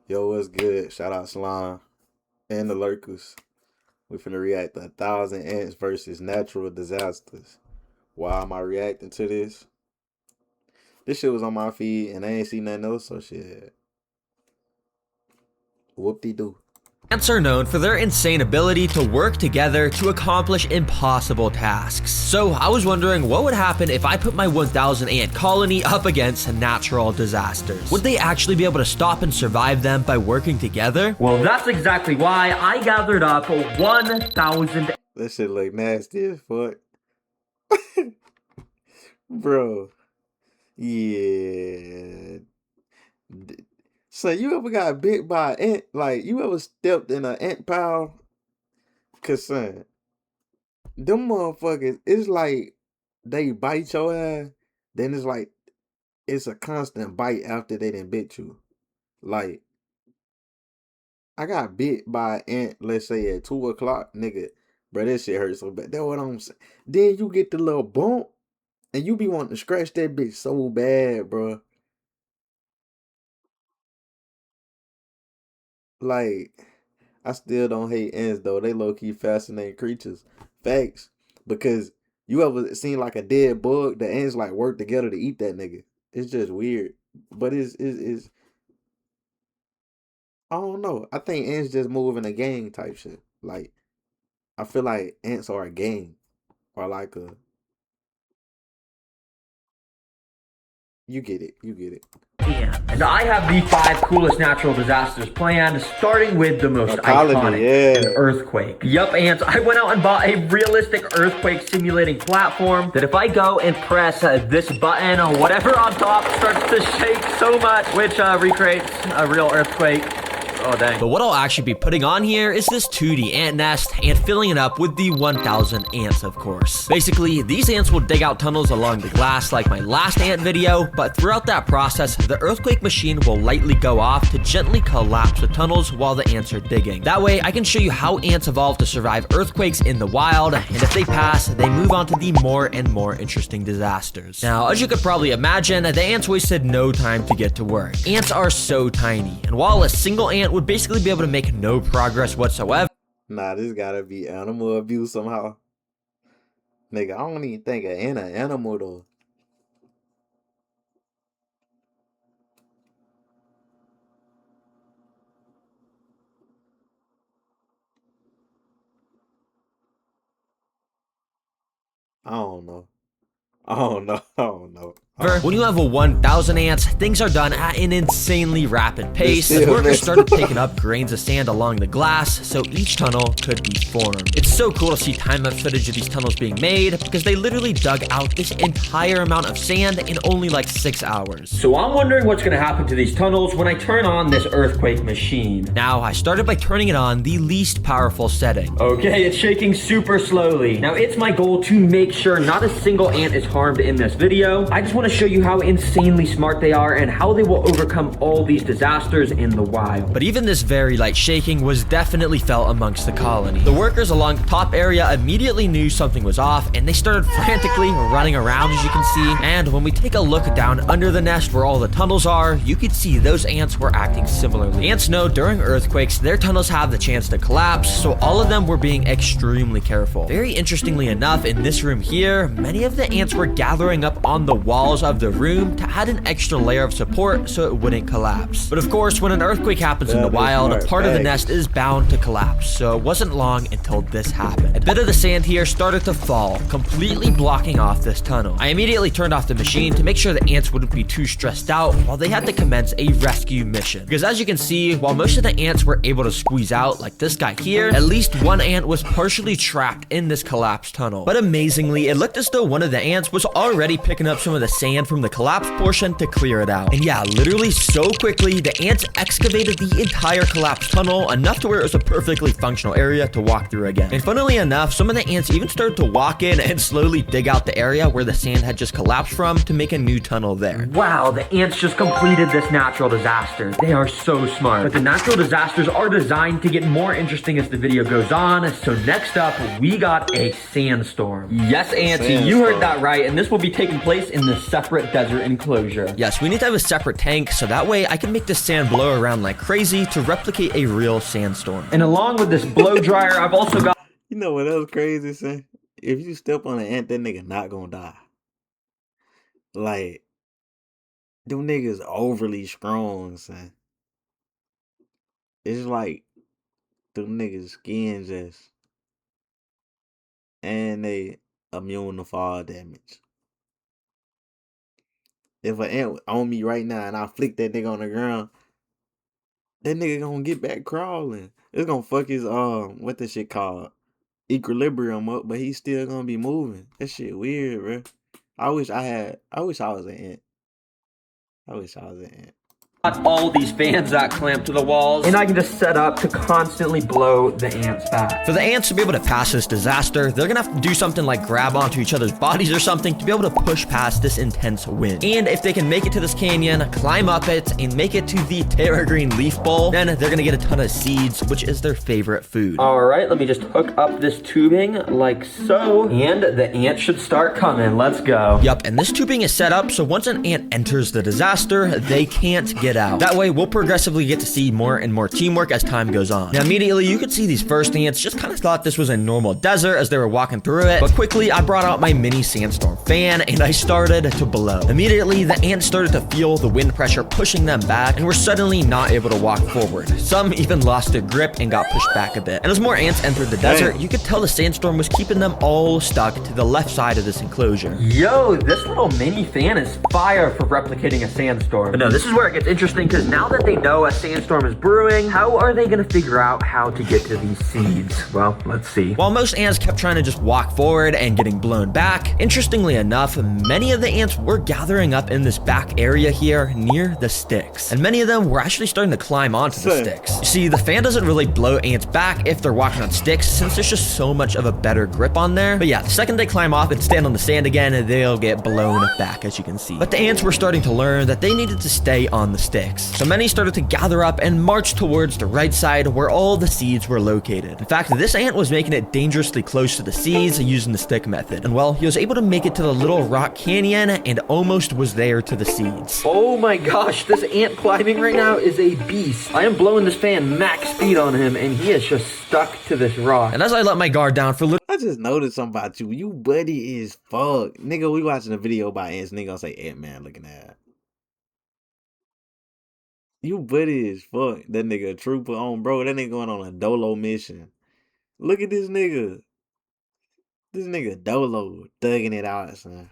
Yo, what's good? Shout out Slime and the Lurkers. We finna react to 1,000 ants versus natural disasters. Why am I reacting to this? This shit was on my feed and I ain't seen nothing else, so shit. Whoop-de-doo. Ants are known for their insane ability to work together to accomplish impossible tasks. So I was wondering what would happen if I put my 1,000 ant colony up against natural disasters. Would they actually be able to stop and survive them by working together? Well, that's exactly why I gathered up 1,000. That shit look nasty as fuck. Bro. Yeah. So you ever got bit by an ant? Like, you ever stepped in an ant pile? Cause son, them motherfuckers, it's like they bite your ass, then it's like it's a constant bite after they done bit you. Like, I got bit by an ant, let's say at 2 o'clock, nigga. Bro, this shit hurts so bad. That's what I'm saying. Then you get the little bump, and you be wanting to scratch that bitch so bad, bro. Like, I still don't hate ants though. They low-key fascinating creatures. Facts. Because you ever seen like a dead bug? The ants like work together to eat that nigga. It's just weird. But it's I don't know. I think ants just move in a gang type shit. Like, I feel like ants are a gang. Or like a you get it. You get it. And I have the 5 coolest natural disasters planned, starting with the most iconic, yeah. an earthquake. Yup, ants, I went out and bought a realistic earthquake simulating platform that if I go and press this button, whatever on top starts to shake so much, which recreates a real earthquake. Oh, dang. But what I'll actually be putting on here is this 2D ant nest and filling it up with the 1,000 ants, of course. Basically, these ants will dig out tunnels along the glass like my last ant video, but throughout that process, the earthquake machine will lightly go off to gently collapse the tunnels while the ants are digging. That way, I can show you how ants evolve to survive earthquakes in the wild, and if they pass, they move on to the more and more interesting disasters. Now, as you could probably imagine, the ants wasted no time to get to work. Ants are so tiny, and while a single ant would basically be able to make no progress whatsoever. Nah, this gotta be animal abuse somehow. Nigga, I don't even think an animal though. I don't know. I don't know. I don't know. When you have a 1,000 ants, things are done at an insanely rapid pace. The workers started picking up grains of sand along the glass, so each tunnel could be formed. It's so cool to see time-lapse footage of these tunnels being made, because they literally dug out this entire amount of sand in only like 6 hours. So I'm wondering what's gonna happen to these tunnels when I turn on this earthquake machine. Now, I started by turning it on the least powerful setting. Okay, it's shaking super slowly. Now, it's my goal to make sure not a single ant is harmed in this video. I just want to show you how insanely smart they are and how they will overcome all these disasters in the wild. But even this very light shaking was definitely felt amongst the colony. The workers along the top area immediately knew something was off, and they started frantically running around, as you can see. And when we take a look down under the nest where all the tunnels are, you can see those ants were acting similarly. Ants know during earthquakes their tunnels have the chance to collapse, so all of them were being extremely careful. Very interestingly enough, in this room here, many of the ants were gathering up on the walls of the room to add an extra layer of support so it wouldn't collapse. But of course, when an earthquake happens in the wild, a part of the nest is bound to collapse, so it wasn't long until this happened. A bit of the sand here started to fall, completely blocking off this tunnel. I immediately turned off the machine to make sure the ants wouldn't be too stressed out while they had to commence a rescue mission. Because as you can see, while most of the ants were able to squeeze out, like this guy here, at least one ant was partially trapped in this collapsed tunnel. But amazingly, it looked as though one of the ants was already picking up some of the sand from the collapsed portion to clear it out. And yeah, literally so quickly, the ants excavated the entire collapsed tunnel, enough to where it was a perfectly functional area to walk through again. And funnily enough, some of the ants even started to walk in and slowly dig out the area where the sand had just collapsed from to make a new tunnel there. Wow, the ants just completed this natural disaster. They are so smart. But the natural disasters are designed to get more interesting as the video goes on. So next up, we got a sandstorm. Yes, ants, you heard that right. And this will be taking place in the separate desert enclosure. Yes, we need to have a separate tank, so that way I can make this sand blow around like crazy to replicate a real sandstorm. And along with this blow dryer, I've also got... You know what else crazy, son? If you step on an ant, that nigga not gonna die. Like, them niggas overly strong, son. It's like them niggas skin just, and they immune to fall damage. If an ant on me right now and I flick that nigga on the ground, that nigga gonna get back crawling. It's gonna fuck his what this shit called? Equilibrium up, but he's still gonna be moving. That shit weird, bro. I wish I was an ant. I wish I was an ant. all these fans that clamp to the walls, and I can just set up to constantly blow the ants back. For the ants to be able to pass this disaster, they're gonna have to do something like grab onto each other's bodies or something to be able to push past this intense wind. And if they can make it to this canyon, climb up it, and make it to the Terra Green Leaf Bowl, then they're gonna get a ton of seeds, which is their favorite food. All right, let me just hook up this tubing like so, and the ants should start coming. Let's go. Yup, and this tubing is set up so once an ant enters the disaster, they can't get out. That way, we'll progressively get to see more and more teamwork as time goes on. Now, immediately, you could see these first ants just kind of thought this was a normal desert as they were walking through it, but quickly, I brought out my mini sandstorm fan, and I started to blow. Immediately, the ants started to feel the wind pressure pushing them back, and were suddenly not able to walk forward. Some even lost their grip and got pushed back a bit. And as more ants entered the desert, you could tell the sandstorm was keeping them all stuck to the left side of this enclosure. Yo, this little mini fan is fire for replicating a sandstorm. But no, this is where it gets interesting, because now that they know a sandstorm is brewing, how are they going to figure out how to get to these seeds? Well, let's see. While most ants kept trying to just walk forward and getting blown back, interestingly enough, many of the ants were gathering up in this back area here near the sticks. And many of them were actually starting to climb onto the sticks. You see, the fan doesn't really blow ants back if they're walking on sticks, since there's just so much of a better grip on there. But yeah, the second they climb off and stand on the sand again, they'll get blown back, as you can see. But the ants were starting to learn that they needed to stay on the sticks. So many started to gather up and march towards the right side where all the seeds were located. In fact, this ant was making it dangerously close to the seeds using the stick method. And well, he was able to make it to the little rock canyon and almost was there to the seeds. Oh my gosh, this ant climbing right now is a beast. I am blowing this fan max speed on him, and he is just stuck to this rock. And as I let my guard down for I just noticed something about you. You buddy is fuck. Nigga, we watching a video about ants. Nigga gonna say Ant-Man looking at. You buddy is fuck. That nigga a trooper on, bro. That nigga going on a dolo mission. Look at this nigga. This nigga dolo thugging it out, son.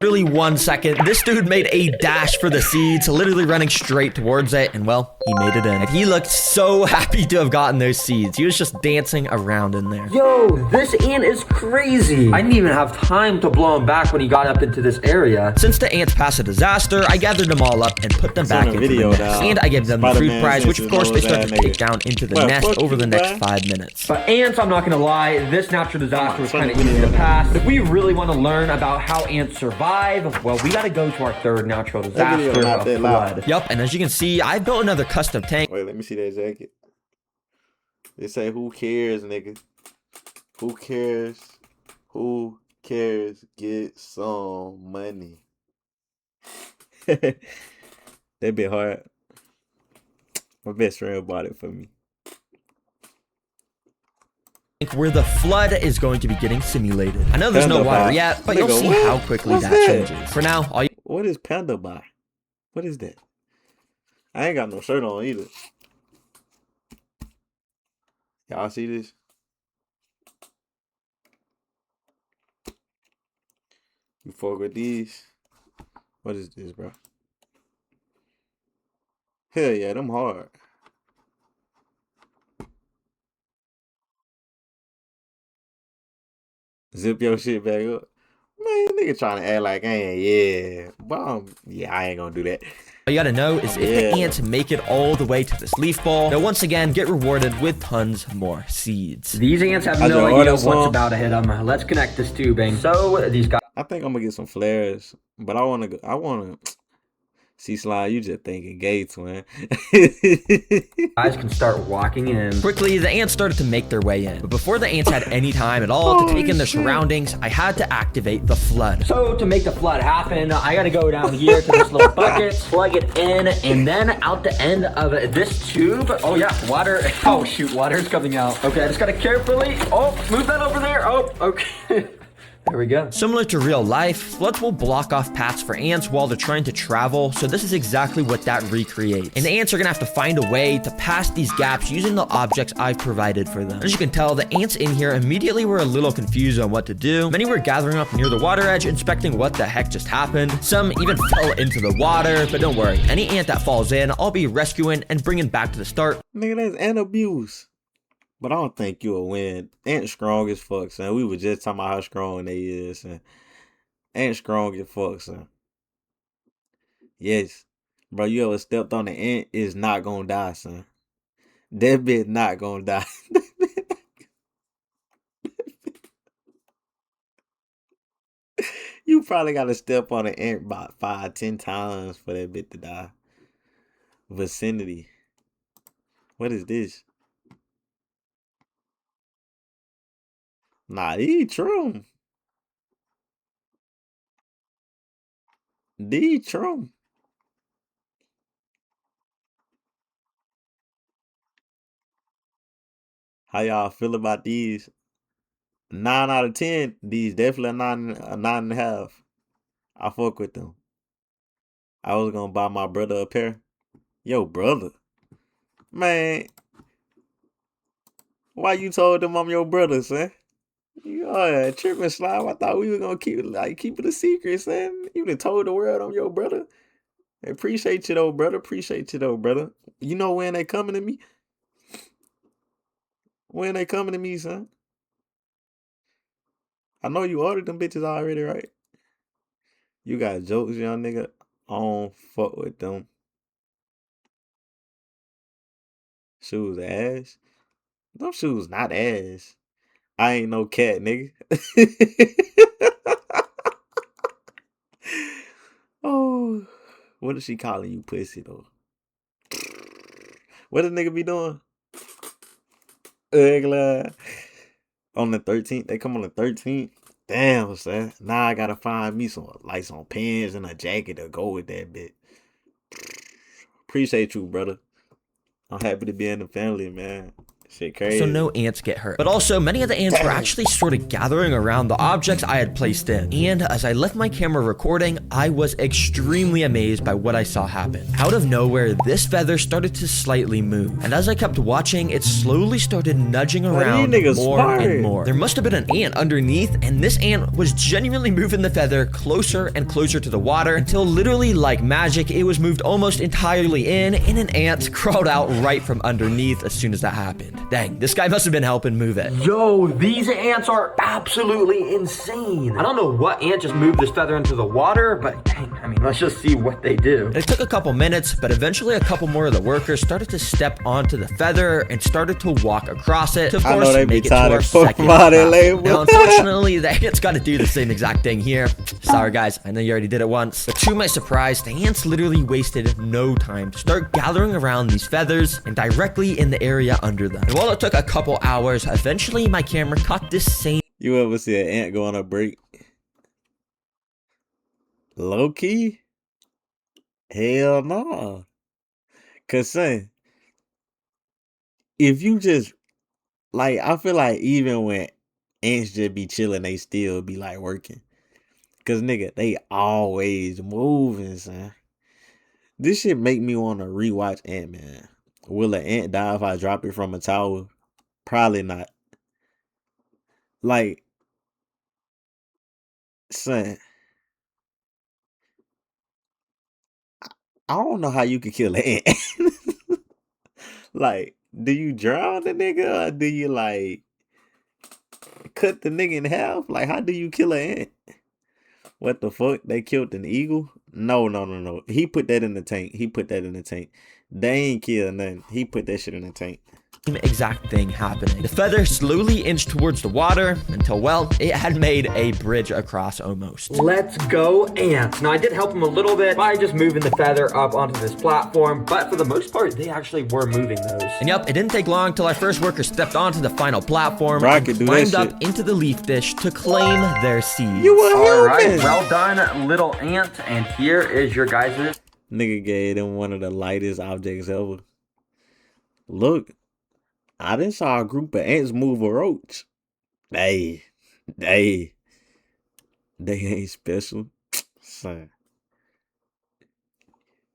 literally 1 second, this dude made a dash for the seeds, literally running straight towards it, and well, he made it in. And he looked so happy to have gotten those seeds. He was just dancing around in there. Yo, this ant is crazy. I didn't even have time to blow him back when he got up into this area. Since the ants passed a disaster, I gathered them all up and put them back into the nest. And I gave them the food prize, which of course they start to take down into the nest over the next 5 minutes. But ants, I'm not gonna lie, this natural disaster was kind of easy to pass. But if we really want to learn about how ants survive, well, we gotta go to our third natural disaster of flood. Yup, and as you can see, I built another custom tank. Wait, let me see that jacket. They say, who cares, nigga? Who cares? Who cares? Get some money. That bit hard. My best friend bought it for me. Where the flood is going to be getting simulated. I know there's no water yet, but you'll see how quickly that changes. For now, all you... What is Panda Buy? What is that? I ain't got no shirt on either. Y'all see this? You fuck with these? What is this, bro? Hell yeah, them hard. Zip your shit back up. Man, nigga trying to act like I ain't, yeah, I ain't gonna do that. All you gotta know is if the ants make it all the way to this leaf ball, they'll once again get rewarded with tons more seeds. These ants have no idea what's about to hit them. Let's connect this tubing. So these guys... I think I'm gonna get some flares, but I wanna See, Slime, you just thinking gay, twin. Guys can start walking in. Quickly, the ants started to make their way in. But before the ants had any time at all to take in their surroundings, I had to activate the flood. So to make the flood happen, I gotta go down here to this little bucket, plug it in, and then out the end of this tube. Oh yeah, water. Oh shoot, water's coming out. Okay, I just gotta carefully, move that over there. Oh, okay. There we go. Similar to real life, floods will block off paths for ants while they're trying to travel, so this is exactly what that recreates. And the ants are gonna have to find a way to pass these gaps using the objects I've provided for them. As you can tell, the ants in here immediately were a little confused on what to do. Many were gathering up near the water edge, inspecting what the heck just happened. Some even fell into the water, but don't worry, any ant that falls in, I'll be rescuing and bringing back to the start. Nigga, that's ant abuse. But I don't think you'll win. Ant strong as fuck, son. We were just talking about how strong they is, son. Ant strong as fuck, son. Yes. Bro, you ever stepped on an ant, it's not gonna die, son. That bitch not gonna die. You probably gotta step on an ant about 5-10 times for that bitch to die. Vicinity. What is this? Nah, these true. These true. How y'all feel about these? 9 out of 10. These definitely a 9.5. I fuck with them. I was gonna buy my brother a pair. Yo, brother. Man. Why you told them I'm your brother, son? You tripping, Slime. I thought we were gonna keep it a secret, son. You done told the world I'm your brother. Appreciate you though, brother. Appreciate you though, brother. You know when they coming to me? When they coming to me, son? I know you ordered them bitches already, right? You got jokes, young nigga. I don't fuck with them. Shoes ass. Them shoes not ass. I ain't no cat, nigga. Oh, what is she calling you, pussy though? What the nigga be doing? Ugly. On the 13th, they come on the 13th. Damn, son. Now I gotta find me some pants and a jacket to go with that bit. Appreciate you, brother. I'm happy to be in the family, man. Shit crazy. So no ants get hurt. But also, many of the ants were actually sort of gathering around the objects I had placed in. And as I left my camera recording, I was extremely amazed by what I saw happen. Out of nowhere, this feather started to slightly move. And as I kept watching, it slowly started nudging around more and more. There must have been an ant underneath, and this ant was genuinely moving the feather closer and closer to the water until literally like magic, it was moved almost entirely in, and an ant crawled out right from underneath as soon as that happened. Dang, this guy must have been helping move it. Yo, these ants are absolutely insane. I don't know what ant just moved this feather into the water, but dang, I mean, let's just see what they do. It took a couple minutes, but eventually a couple more of the workers started to step onto the feather and started to walk across it to, of course, make it to our second path. Now, unfortunately, the ants got to do the same exact thing here. Sorry, guys, I know you already did it once. But to my surprise, the ants literally wasted no time to start gathering around these feathers and directly in the area under them. And while it took a couple hours, eventually my camera caught this same. You ever see an ant go on a break? Low key? Hell no. Cause son, if you just I feel like even when ants just be chilling, they still be like working. Cause nigga, they always moving, son. This shit make me want to rewatch Ant-Man. Will an ant die if I drop it from a tower? Probably not. Like, son, I don't know how you could kill an ant. Like, do you drown the nigga or do you cut the nigga in half? Like, how do you kill an ant? What the fuck? They killed an eagle? No. He put that in the tank. They ain't kill nothing. He put that shit in the tank. same exact thing happening. The feather slowly inched towards the water until, well, it had made a bridge across almost. Let's go, ants. Now, I did help them a little bit by just moving the feather up onto this platform, but for the most part, they actually were moving those. And yep, it didn't take long till our first worker stepped onto the final platform Bro, I and could do climbed that up shit. into the leaf dish to claim their seeds. You a All right, human. well done, little ant. And here is your guys' Nigga gave them one of the lightest objects ever. Look, I done saw a group of ants move a roach. They ain't special. Son.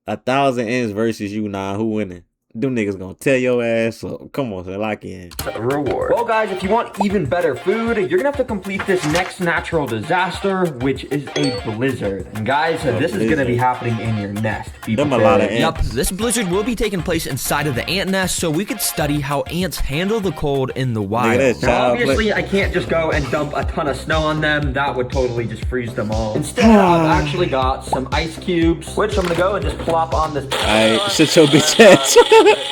1,000 ants versus you now. Who winning? Them niggas gonna tear your ass up. Come on, son, lock in. reward. Well, guys, if you want even better food, you're gonna have to complete this next natural disaster, which is a blizzard. And guys, this is gonna be happening in your nest. Be Them a lot of prepared. Yup, ants. this blizzard will be taking place inside of the ant nest, so we could study how ants handle the cold in the wild. that's Now, child obviously, I can't just go and dump a ton of snow on them. That would totally just freeze them all. Instead, I've actually got some ice cubes, which I'm gonna go and just plop on this. Alright, shut your bitch ass.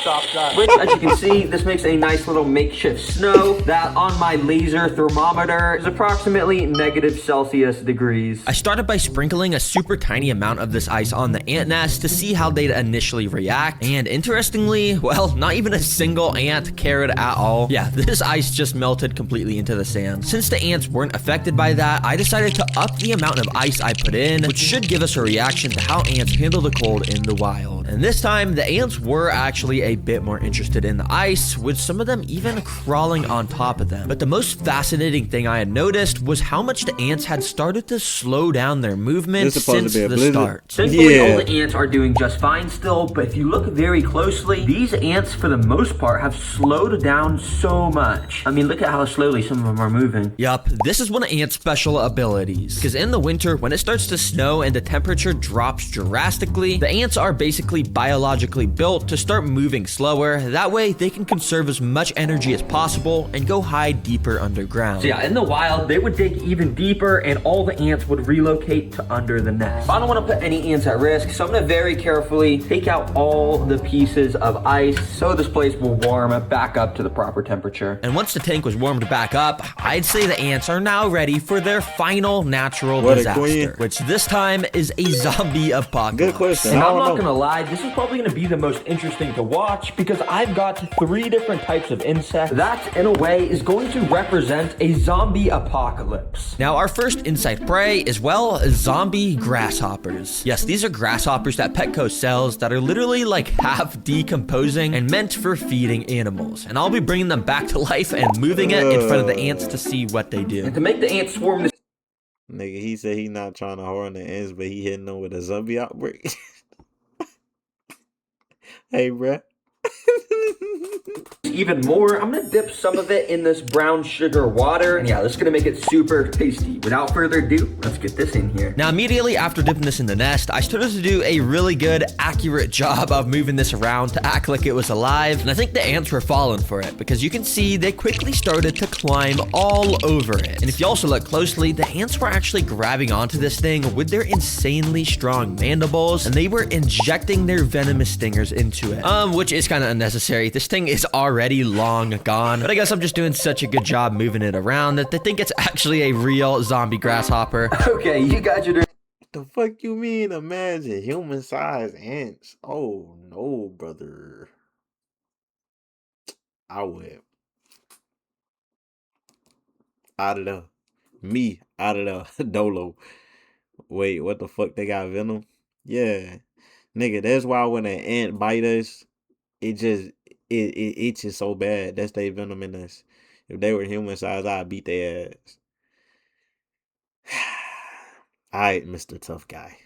Stop that. Which, as you can see, this makes a nice little makeshift snow that on my laser thermometer is approximately -Celsius degrees. I started by sprinkling a super tiny amount of this ice on the ant nest to see how they'd initially react, and interestingly, well, not even a single ant cared at all. Yeah, this ice just melted completely into the sand. Since the ants weren't affected by that, I decided to up the amount of ice I put in, which should give us a reaction to how ants handle the cold in the wild. And this time, the ants were actually a bit more interested in the ice, with some of them even crawling on top of them. But the most fascinating thing I had noticed was how much the ants had started to slow down their movement This is supposed to since be a the blizzard. start. Thankfully, Yeah. all the ants are doing just fine still, but if you look very closely, these ants, for the most part, have slowed down so much. I mean, look at how slowly some of them are moving. Yup, this is one of ants' special abilities. Because in the winter, when it starts to snow and the temperature drops drastically, the ants are basically biologically built to start moving slower. That way, they can conserve as much energy as possible and go hide deeper underground. So yeah, in the wild, they would dig even deeper and all the ants would relocate to under the nest. I don't want to put any ants at risk, so I'm going to very carefully take out all the pieces of ice so this place will warm back up to the proper temperature. And once the tank was warmed back up, I'd say the ants are now ready for their final natural What a disaster, queen. which this time is a zombie apocalypse. Good question. And I I'm don't not know. gonna lie, this is probably gonna be the most interesting to watch because I've got 3 different types of insects that, in a way, is going to represent a zombie apocalypse. Now, our first insect prey is, well, zombie grasshoppers. Yes, these are grasshoppers that Petco sells that are literally like half decomposing and meant for feeding animals. And I'll be bringing them back to life and moving it in front of the ants to see what they do. And to make the ants swarm this Nigga, he said he not trying to harm the ants, but he hitting them with a zombie outbreak. Hey, bruh. even more, I'm gonna dip some of it in this brown sugar water. And yeah, this is gonna make it super tasty. Without further ado, let's get this in here. Now, immediately after dipping this in the nest, I started to do a really good, accurate job of moving this around to act like it was alive. And I think the ants were falling for it because you can see they quickly started to climb all over it. And if you also look closely, the ants were actually grabbing onto this thing with their insanely strong mandibles, and they were injecting their venomous stingers into it. Which is kind of unnecessary. This thing is already long gone, but I guess I'm just doing such a good job moving it around that they think it's actually a real zombie grasshopper. Okay, you guys are doing The fuck you mean? Imagine human-sized ants. Oh no, brother. I would. Out of there. Me out of there. Dolo. Wait, what the fuck? They got venom? Yeah. Nigga, that's why when an ant bite us, it itches so bad. That's they venom in us. If they were human sized, I'd beat their ass. Alright, Mr. Tough Guy.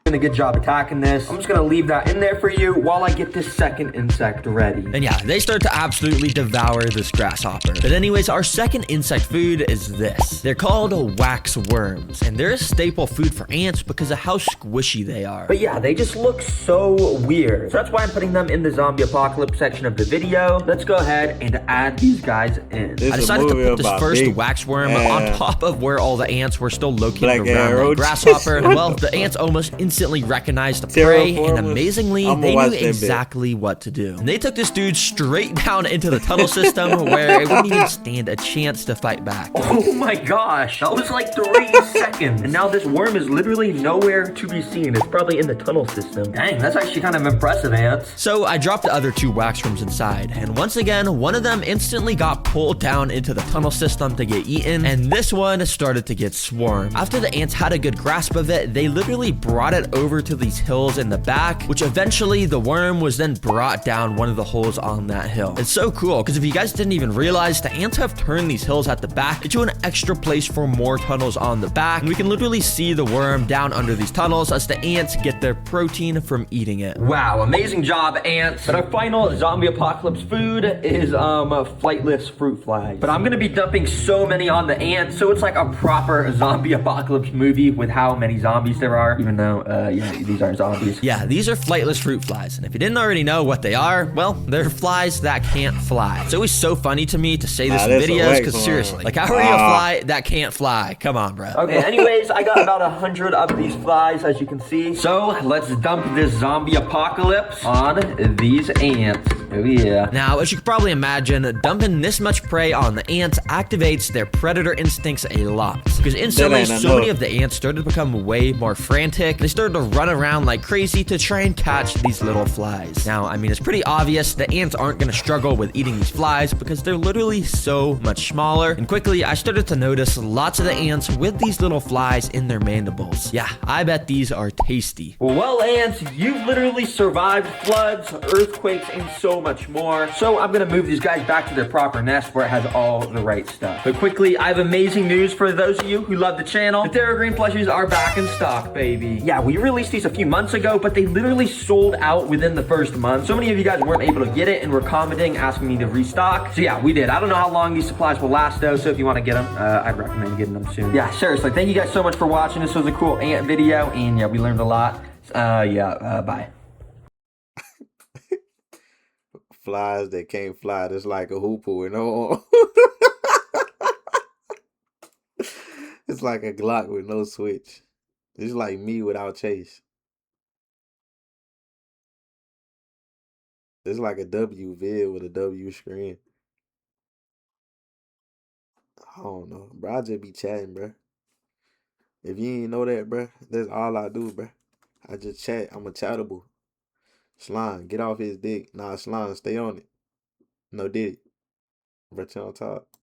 a good job attacking this. I'm just gonna leave that in there for you while I get this second insect ready. And yeah, they start to absolutely devour this grasshopper. But anyways, our second insect food is this. They're called wax worms, and they're a staple food for ants because of how squishy they are. But yeah, they just look so weird. So that's why I'm putting them in the zombie apocalypse section of the video. Let's go ahead and add these guys in. This I a decided to movie put this about first big wax worm on top of where all the ants were still located black around the roaches. grasshopper. And What well, the the ants almost instantly recognized the prey, and Terraformers? amazingly, I'ma they watch knew them bit. exactly what to do. And they took this dude straight down into the tunnel system where it wouldn't even stand a chance to fight back. Oh my gosh, that was like 3 seconds. And now this worm is literally nowhere to be seen. It's probably in the tunnel system. Dang, that's actually kind of impressive, Ants. So I dropped the other 2 wax worms inside, and once again, one of them instantly got pulled down into the tunnel system to get eaten, and this one started to get swarmed. After the ants had a good grasp of it, they literally brought it over to these hills in the back, which eventually the worm was then brought down one of the holes on that hill. It's so cool, because if you guys didn't even realize, the ants have turned these hills at the back into an extra place for more tunnels on the back, and we can literally see the worm down under these tunnels as the ants get their protein from eating it. Wow, amazing job, Ants. But our final zombie apocalypse food is flightless fruit flies. But I'm gonna be dumping so many on the ants, so it's like a proper zombie apocalypse movie with how many zombies there are, even though, yeah, these are zombies. Yeah, these are flightless fruit flies, and if you didn't already know what they are, well, they're flies that can't fly. It's always so funny to me to say this in that's a videos, wax because one. seriously, like, how are you a fly that can't fly? Come on, bro. Okay, anyways, I got about 100 of these flies, as you can see. So let's dump this zombie apocalypse on these ants. Oh yeah. Now, as you can probably imagine, dumping this much prey on the ants activates their predator instincts a lot. Because instantly, ain't so many enough. of the ants started to become way more frantic. They started to run around like crazy to try and catch these little flies. Now, I mean, it's pretty obvious the ants aren't going to struggle with eating these flies because they're literally so much smaller. And quickly, I started to notice lots of the ants with these little flies in their mandibles. Yeah, I bet these are tasty. Well, ants, you've literally survived floods, earthquakes, and so much more. So I'm gonna move these guys back to their proper nest where it has all the right stuff. But quickly, I have amazing news for those of you who love the channel. The Terra Green plushies are back in stock, baby. Yeah, we released these a few months ago, but they literally sold out within the first month. So many of you guys weren't able to get it and were commenting, asking me to restock. So yeah, we did. I don't know how long these supplies will last though, so if you want to get them, I'd recommend getting them soon. Yeah, seriously, thank you guys so much for watching. This was a cool ant video, and yeah, we learned a lot. Bye. Flies that can't fly. That's like a hoopoe, you know. It's like a Glock with no switch. It's like me without chase. It's like a W vid with a W screen. I don't know, bro. I just be chatting, bro. If you ain't know that, bro, that's all I do, bro. I just chat. I'm a chattable. Slime, get off his dick. Nah, Slime, stay on it. No did it. Bro, on top.